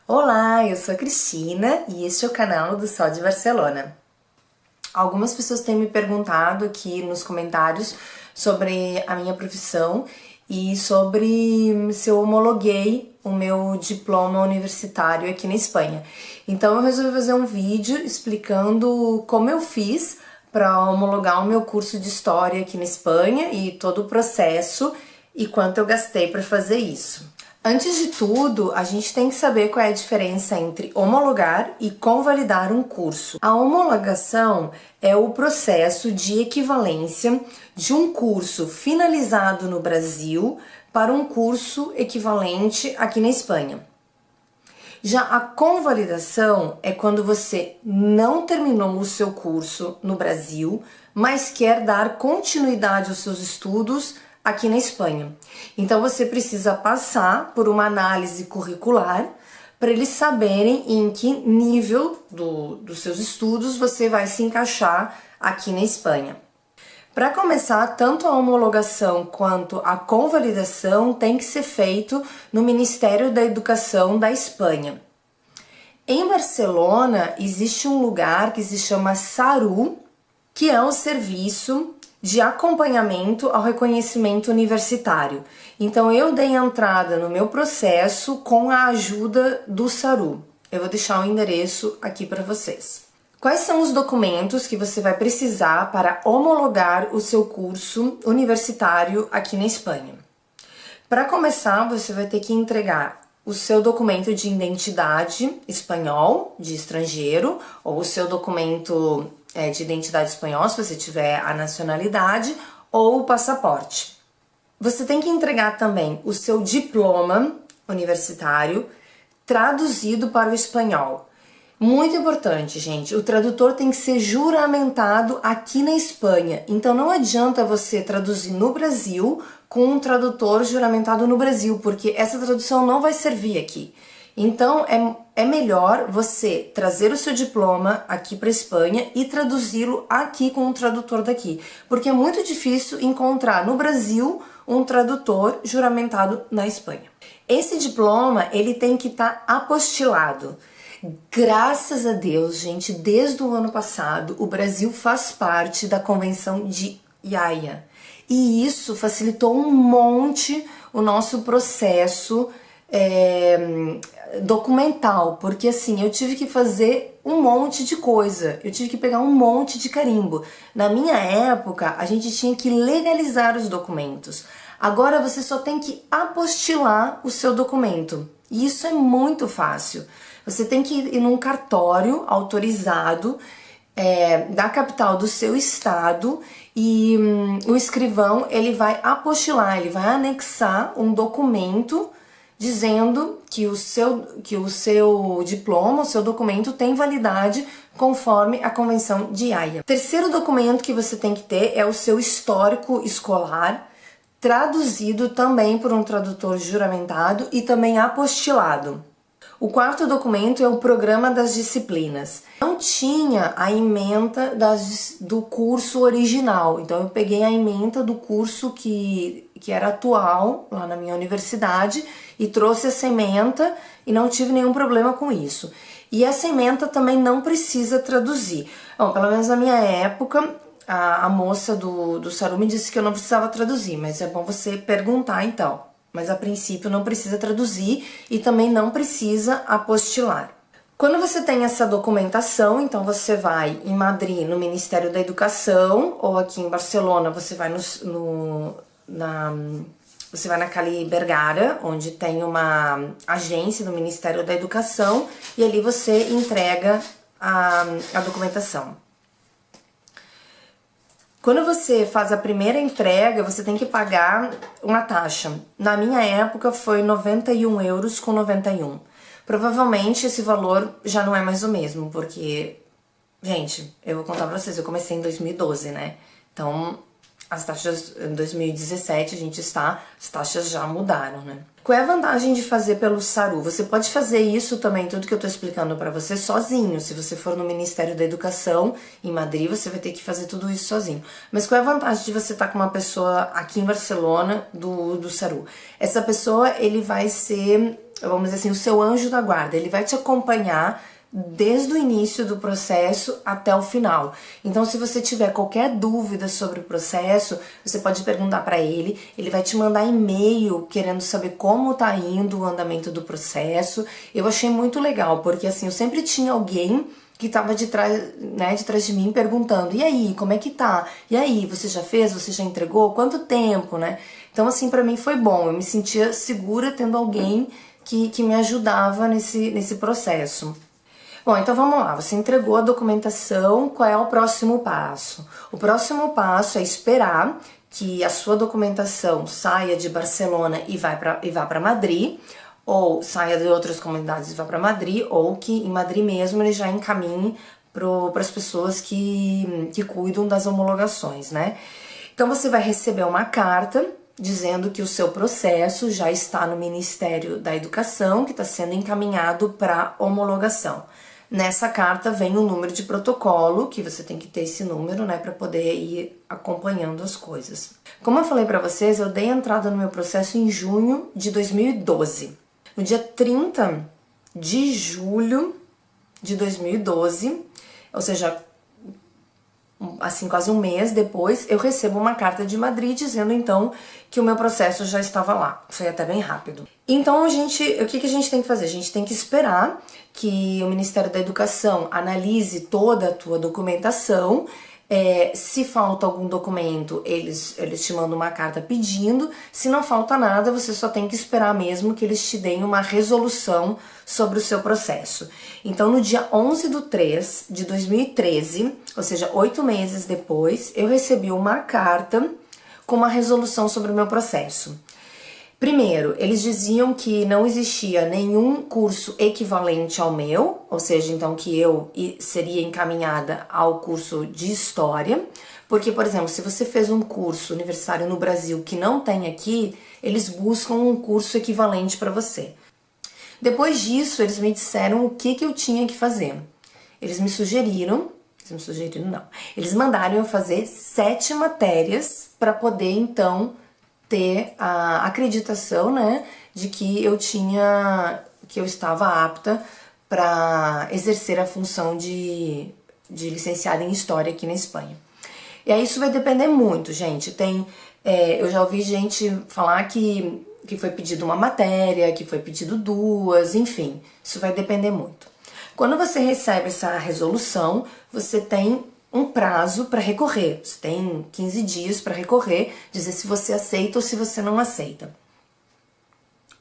Olá, eu sou a Cristina e este é o canal do Sol de Barcelona. Algumas pessoas têm me perguntado aqui nos comentários sobre a minha profissão e sobre se eu homologuei o meu diploma universitário aqui na Espanha. Então eu resolvi fazer um vídeo explicando como eu fiz para homologar o meu curso de História aqui na Espanha e todo o processo e quanto eu gastei para fazer isso. Antes de tudo, a gente tem que saber qual é a diferença entre homologar e convalidar um curso. A homologação é o processo de equivalência de um curso finalizado no Brasil para um curso equivalente aqui na Espanha. Já a convalidação é quando você não terminou o seu curso no Brasil, mas quer dar continuidade aos seus estudos aqui na Espanha. Então você precisa passar por uma análise curricular para eles saberem em que nível dos seus estudos você vai se encaixar aqui na Espanha. Para começar, tanto a homologação quanto a convalidação tem que ser feito no Ministério da Educação da Espanha. Em Barcelona existe um lugar que se chama SARU, que é um serviço de acompanhamento ao reconhecimento universitário. Então eu dei entrada no meu processo com a ajuda do SARU. Eu vou deixar o endereço aqui para vocês. Quais são os documentos que você vai precisar para homologar o seu curso universitário aqui na Espanha? Para começar, você vai ter que entregar o seu documento de identidade espanhol, de estrangeiro, ou o seu documento de identidade espanhol, se você tiver a nacionalidade, ou o passaporte. Você tem que entregar também o seu diploma universitário traduzido para o espanhol. Muito importante, gente, o tradutor tem que ser juramentado aqui na Espanha. Então não adianta você traduzir no Brasil com um tradutor juramentado no Brasil, porque essa tradução não vai servir aqui. Então é melhor você trazer o seu diploma aqui para a Espanha e traduzi-lo aqui com um tradutor daqui, porque é muito difícil encontrar no Brasil um tradutor juramentado na Espanha. Esse diploma ele tem que estar apostilado. Graças a Deus, gente, desde o ano passado o Brasil faz parte da Convenção de Haia e isso facilitou um monte o nosso processo documental, porque assim, eu tive que fazer um monte de coisa, eu tive que pegar um monte de carimbo. Na minha época, a gente tinha que legalizar os documentos. Agora você só tem que apostilar o seu documento. E isso é muito fácil. Você tem que ir num cartório autorizado da capital do seu estado e o escrivão ele vai apostilar, ele vai anexar um documento dizendo que o seu diploma, o seu documento tem validade conforme a Convenção de Haia. O terceiro documento que você tem que ter é o seu histórico escolar, traduzido também por um tradutor juramentado e também apostilado. O quarto documento é o programa das disciplinas. Não tinha a ementa do curso original, então eu peguei a ementa do curso que era atual lá na minha universidade e trouxe essa ementa e não tive nenhum problema com isso. E essa ementa também não precisa traduzir. Bom, pelo menos na minha época, a moça do SARU me disse que eu não precisava traduzir, mas é bom você perguntar então. Mas a princípio não precisa traduzir e também não precisa apostilar. Quando você tem essa documentação, então você vai em Madrid no Ministério da Educação ou aqui em Barcelona você vai você vai na Cali Bergara, onde tem uma agência do Ministério da Educação e ali você entrega a documentação. Quando você faz a primeira entrega, você tem que pagar uma taxa. Na minha época foi 91,91 €. Provavelmente esse valor já não é mais o mesmo, porque, gente, eu vou contar pra vocês, eu comecei em 2012, né? Então, as taxas em 2017 as taxas já mudaram, né? Qual é a vantagem de fazer pelo Saru? Você pode fazer isso também, tudo que eu tô explicando pra você, sozinho. Se você for no Ministério da Educação, em Madrid, você vai ter que fazer tudo isso sozinho. Mas qual é a vantagem de você estar com uma pessoa aqui em Barcelona do Saru? Essa pessoa, ele vai ser, vamos dizer assim, o seu anjo da guarda. Ele vai te acompanhar desde o início do processo até o final. Então, se você tiver qualquer dúvida sobre o processo, você pode perguntar para ele. Ele vai te mandar e-mail querendo saber como tá indo o andamento do processo. Eu achei muito legal, porque assim, eu sempre tinha alguém que tava de trás, né, de trás de mim perguntando: "E aí, como é que tá? E aí, você já fez? Você já entregou? Quanto tempo, né?" Então, assim, para mim foi bom. Eu me sentia segura tendo alguém que me ajudava nesse processo. Bom, então vamos lá, você entregou a documentação, qual é o próximo passo? O próximo passo é esperar que a sua documentação saia de Barcelona e vá para Madrid, ou saia de outras comunidades e vá para Madrid, ou que em Madrid mesmo ele já encaminhe para as pessoas que cuidam das homologações, né? Então você vai receber uma carta dizendo que o seu processo já está no Ministério da Educação, que está sendo encaminhado para homologação. Nessa carta vem o número de protocolo, que você tem que ter esse número, né, para poder ir acompanhando as coisas. Como eu falei para vocês, eu dei entrada no meu processo em junho de 2012. No dia 30 de julho de 2012, ou seja, assim, quase um mês depois, eu recebo uma carta de Madrid dizendo, então, que o meu processo já estava lá. Foi até bem rápido. Então, o que a gente tem que fazer? A gente tem que esperar que o Ministério da Educação analise toda a tua documentação. Se falta algum documento, eles te mandam uma carta pedindo. Se não falta nada, você só tem que esperar mesmo que eles te deem uma resolução sobre o seu processo. Então, no dia 11/3 de 2013, ou seja, 8 meses depois, eu recebi uma carta com uma resolução sobre o meu processo. Primeiro, eles diziam que não existia nenhum curso equivalente ao meu, ou seja, então que eu seria encaminhada ao curso de História, porque, por exemplo, se você fez um curso universitário no Brasil que não tem aqui, eles buscam um curso equivalente para você. Depois disso, eles me disseram o que eu tinha que fazer. Eles mandaram eu fazer 7 matérias para poder, então, ter a acreditação, né, de que eu estava apta para exercer a função de licenciada em História aqui na Espanha. E aí isso vai depender muito, gente. Eu já ouvi gente falar que foi pedido uma matéria, que foi pedido 2, enfim, isso vai depender muito. Quando você recebe essa resolução, você tem um prazo para recorrer. Você tem 15 dias para recorrer, dizer se você aceita ou se você não aceita.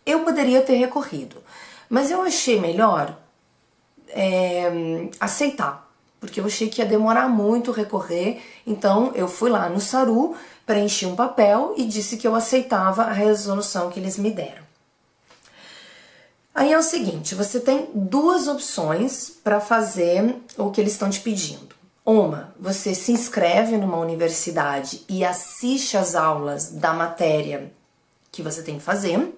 Eu poderia ter recorrido, mas eu achei melhor aceitar, porque eu achei que ia demorar muito recorrer. Então eu fui lá no Saru, preenchi um papel e disse que eu aceitava a resolução que eles me deram. Aí é o seguinte, você tem 2 opções para fazer o que eles estão te pedindo. Uma, você se inscreve numa universidade e assiste às aulas da matéria que você tem que fazer.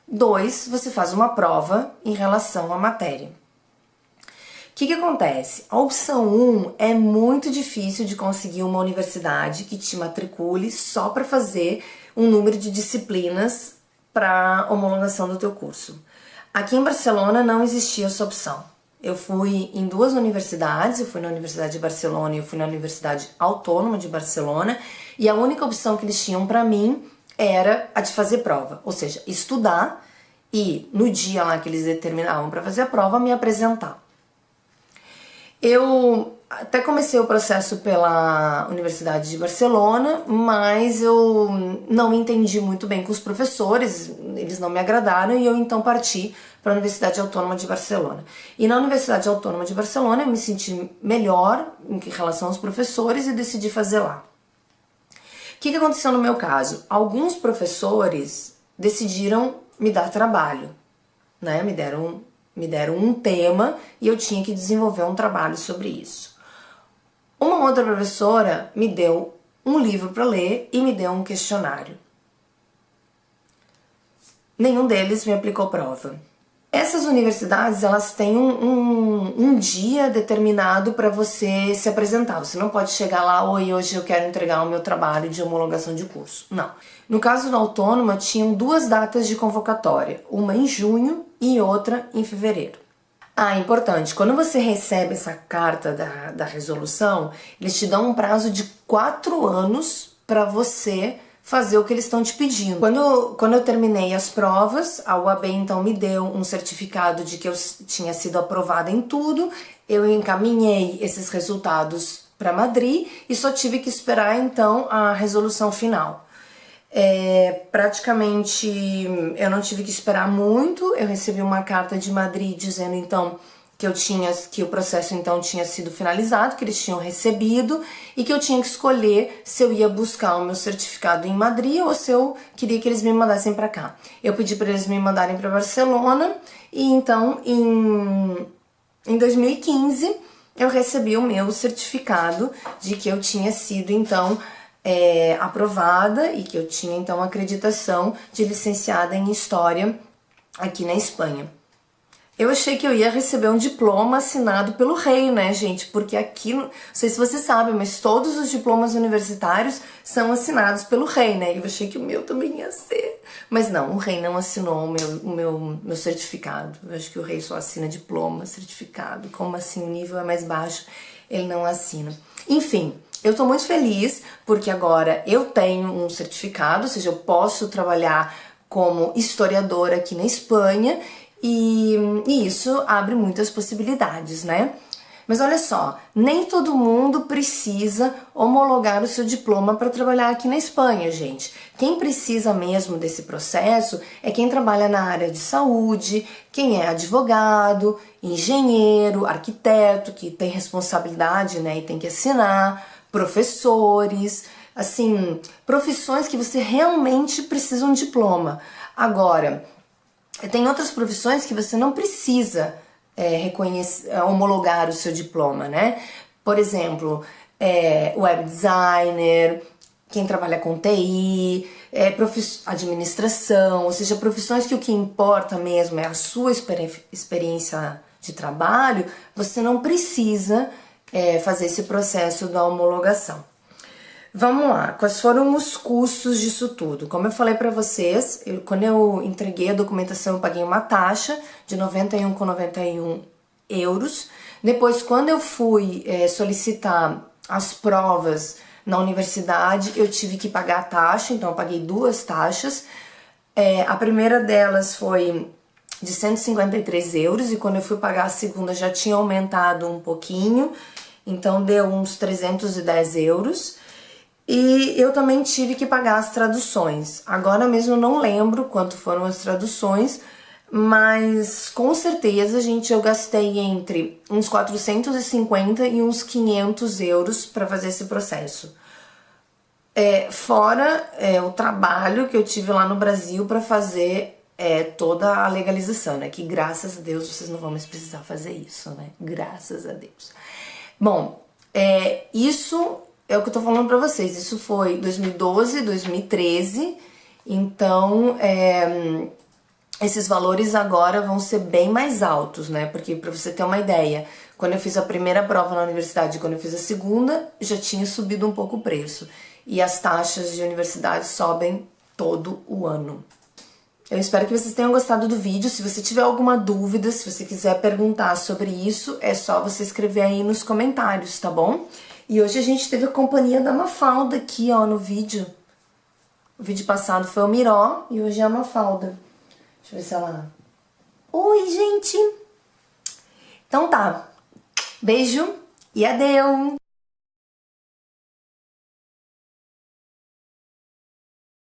2, você faz uma prova em relação à matéria. O que acontece? A opção 1 é muito difícil de conseguir uma universidade que te matricule só para fazer um número de disciplinas para homologação do teu curso. Aqui em Barcelona não existia essa opção. Eu fui em 2 universidades, eu fui na Universidade de Barcelona e eu fui na Universidade Autônoma de Barcelona, e a única opção que eles tinham para mim era a de fazer prova, ou seja, estudar e no dia lá que eles determinavam para fazer a prova, me apresentar. Eu até comecei o processo pela Universidade de Barcelona, mas eu não me entendi muito bem com os professores, eles não me agradaram e eu então parti para a Universidade Autônoma de Barcelona. E na Universidade Autônoma de Barcelona eu me senti melhor em relação aos professores e decidi fazer lá. O que aconteceu no meu caso? Alguns professores decidiram me dar trabalho, né? Me deram um tema e eu tinha que desenvolver um trabalho sobre isso. Uma outra professora me deu um livro para ler e me deu um questionário. nenhum deles me aplicou prova. Essas universidades, elas têm um dia determinado para você se apresentar. Você não pode chegar lá, oi, hoje eu quero entregar o meu trabalho de homologação de curso. Não. No caso da autônoma, tinham 2 datas de convocatória, uma em junho e outra em fevereiro. Ah, importante, quando você recebe essa carta da resolução, eles te dão um prazo de 4 anos para você fazer o que eles estão te pedindo. Quando eu terminei as provas, a UAB então me deu um certificado de que eu tinha sido aprovada em tudo, eu encaminhei esses resultados para Madrid e só tive que esperar então a resolução final. Praticamente eu não tive que esperar muito, eu recebi uma carta de Madrid dizendo então que o processo então tinha sido finalizado, que eles tinham recebido e que eu tinha que escolher se eu ia buscar o meu certificado em Madrid ou se eu queria que eles me mandassem para cá. Eu pedi para eles me mandarem para Barcelona e então em 2015 eu recebi o meu certificado de que eu tinha sido então aprovada e que eu tinha então acreditação de licenciada em História aqui na Espanha. Eu achei que eu ia receber um diploma assinado pelo rei, né, gente? Porque aqui, não sei se vocês sabem, mas todos os diplomas universitários são assinados pelo rei, né? Eu achei que o meu também ia ser. Mas não, o rei não assinou o meu certificado. Eu acho que o rei só assina diploma, certificado. Como assim, o nível é mais baixo, ele não assina. Enfim, eu tô muito feliz porque agora eu tenho um certificado, ou seja, eu posso trabalhar como historiadora aqui na Espanha. E isso abre muitas possibilidades, né? Mas olha só, nem todo mundo precisa homologar o seu diploma para trabalhar aqui na Espanha, gente. Quem precisa mesmo desse processo é quem trabalha na área de saúde, quem é advogado, engenheiro, arquiteto, que tem responsabilidade, né, e tem que assinar, professores, assim, profissões que você realmente precisa um diploma. Agora, tem outras profissões que você não precisa homologar o seu diploma, né? Por exemplo, web designer, quem trabalha com TI, administração, ou seja, profissões que o que importa mesmo é a sua experiência de trabalho, você não precisa fazer esse processo da homologação. Vamos lá, quais foram os custos disso tudo? Como eu falei para vocês, quando eu entreguei a documentação eu paguei uma taxa de 91,91 euros. Depois, quando eu fui solicitar as provas na universidade, eu tive que pagar a taxa, então eu paguei 2 taxas. A primeira delas foi de 153 euros e quando eu fui pagar a segunda já tinha aumentado um pouquinho, então deu uns 310 euros. E eu também tive que pagar as traduções. Agora mesmo eu não lembro quanto foram as traduções, mas com certeza, gente, eu gastei entre uns 450 e uns 500 euros para fazer esse processo. Fora o trabalho que eu tive lá no Brasil para fazer toda a legalização, né? Que graças a Deus vocês não vão mais precisar fazer isso, né? Graças a Deus. Bom, isso é o que eu tô falando pra vocês. Isso foi 2012, 2013. Então, esses valores agora vão ser bem mais altos, né? Porque, pra você ter uma ideia, quando eu fiz a primeira prova na universidade e quando eu fiz a segunda, já tinha subido um pouco o preço. E as taxas de universidade sobem todo o ano. Eu espero que vocês tenham gostado do vídeo. Se você tiver alguma dúvida, se você quiser perguntar sobre isso, é só você escrever aí nos comentários, tá bom? E hoje a gente teve a companhia da Mafalda aqui, ó, no vídeo. O vídeo passado foi o Miró e hoje é a Mafalda. Deixa eu ver se ela... Oi, gente! Então tá. Beijo e adeus!